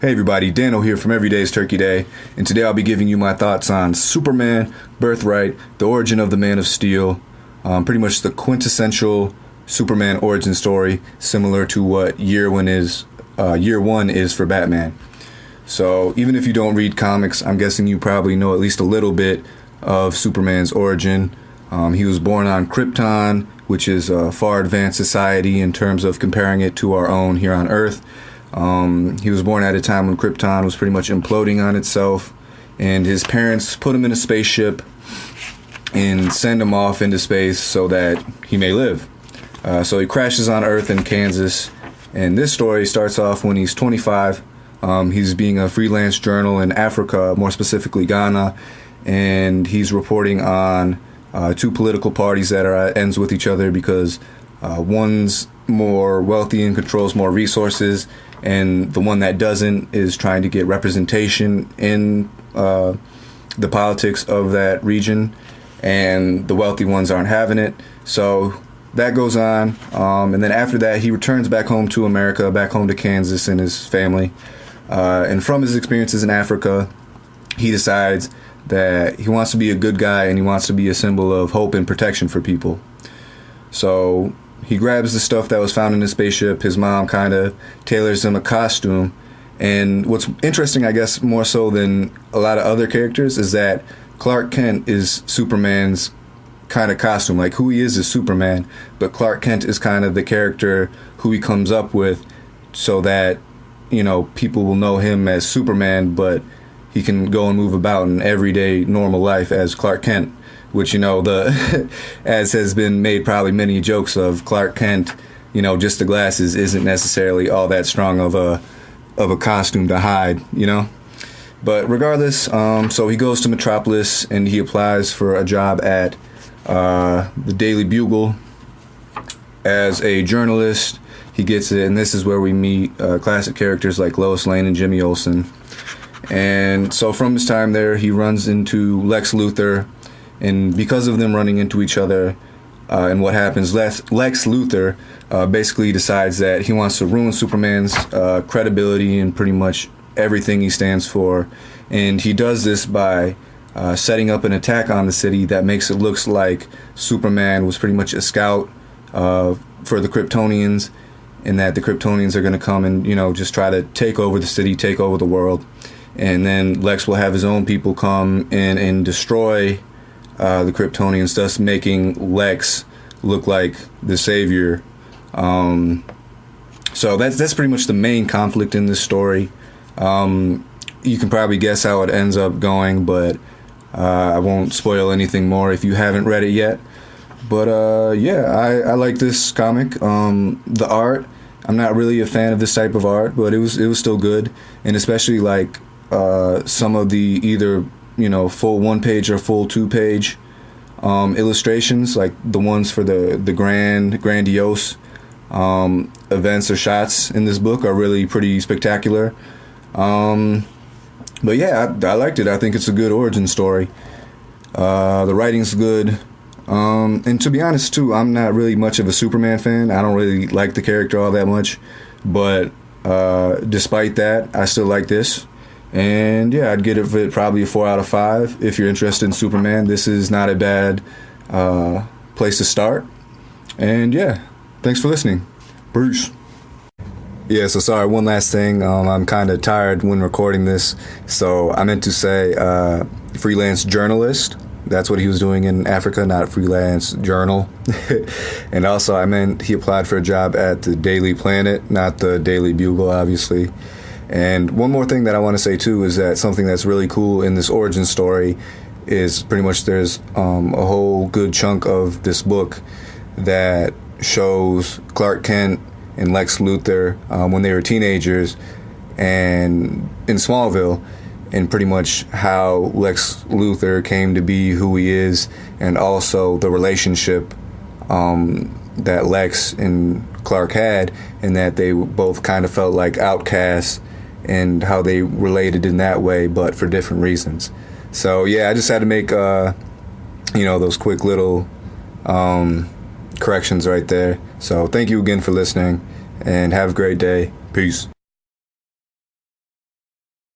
Hey everybody, Dano here from Every Day's Turkey Day, and today I'll be giving you my thoughts on Superman, Birthright, the origin of the Man of Steel, pretty much the quintessential Superman origin story, similar to what year one is for Batman. So even if you don't read comics, I'm guessing you probably know at least a little bit of Superman's origin. He was born on Krypton, which is a far advanced society in terms of comparing it to our own here on Earth. He was born at a time when Krypton was pretty much imploding on itself, and his parents put him in a spaceship and send him off into space so that he may live. So he crashes on Earth in Kansas, and this story starts off when he's 25. He's being a freelance journal in Africa, more specifically Ghana, and he's reporting on two political parties that are at ends with each other because one's more wealthy and controls more resources, and the one that doesn't is trying to get representation in the politics of that region, and the wealthy ones aren't having it. So that goes on, and then after that he returns back home to America, back home to Kansas and his family, and from his experiences in Africa he decides that he wants to be a good guy and he wants to be a symbol of hope and protection for people. So he grabs the stuff that was found in his spaceship. His mom kind of tailors him a costume. And what's interesting, I guess, more so than a lot of other characters, is that Clark Kent is Superman's kind of costume. Like, who he is Superman, but Clark Kent is kind of the character who he comes up with so that, you know, people will know him as Superman, but he can go and move about in everyday normal life as Clark Kent. Which, you know, as has been made probably many jokes of, Clark Kent, you know, just the glasses isn't necessarily all that strong of a costume to hide, you know. But regardless, so he goes to Metropolis and he applies for a job at the Daily Bugle as a journalist. He gets it, and this is where we meet classic characters like Lois Lane and Jimmy Olsen. And so from his time there, he runs into Lex Luthor. And because of them running into each other and what happens, Lex Luthor basically decides that he wants to ruin Superman's credibility and pretty much everything he stands for. And he does this by setting up an attack on the city that makes it look like Superman was pretty much a scout for the Kryptonians, and that the Kryptonians are going to come and, you know, just try to take over the city, take over the world. And then Lex will have his own people come in and destroy the Kryptonians, thus making Lex look like the savior. So that's pretty much the main conflict in this story. You can probably guess how it ends up going, but I won't spoil anything more if you haven't read it yet. But yeah, I like this comic. The art, I'm not really a fan of this type of art, but it was still good, and especially like some of the either, you know, full 1-page or full 2-page illustrations, like the ones for the grandiose events or shots in this book are really pretty spectacular. But yeah, I liked it. I think it's a good origin story. The writing's good. And to be honest too, I'm not really much of a Superman fan. I don't really like the character all that much, but despite that, I still like this. And yeah, I'd give it probably a 4 out of 5. If you're interested in Superman, this is not a bad place to start. And yeah, thanks for listening. Bruce. Yeah, so sorry, one last thing. I'm kind of tired when recording this, so I meant to say freelance journalist. That's what he was doing in Africa, not freelance journal. And also I meant he applied for a job at the Daily Planet, not the Daily Bugle, obviously. And one more thing that I want to say too is that something that's really cool in this origin story is pretty much there's a whole good chunk of this book that shows Clark Kent and Lex Luthor when they were teenagers and in Smallville, and pretty much how Lex Luthor came to be who he is, and also the relationship that Lex and Clark had, and that they both kind of felt like outcasts, and how they related in that way, but for different reasons. So yeah, I just had to make you know, those quick little corrections right there. So thank you again for listening, and have a great day. Peace.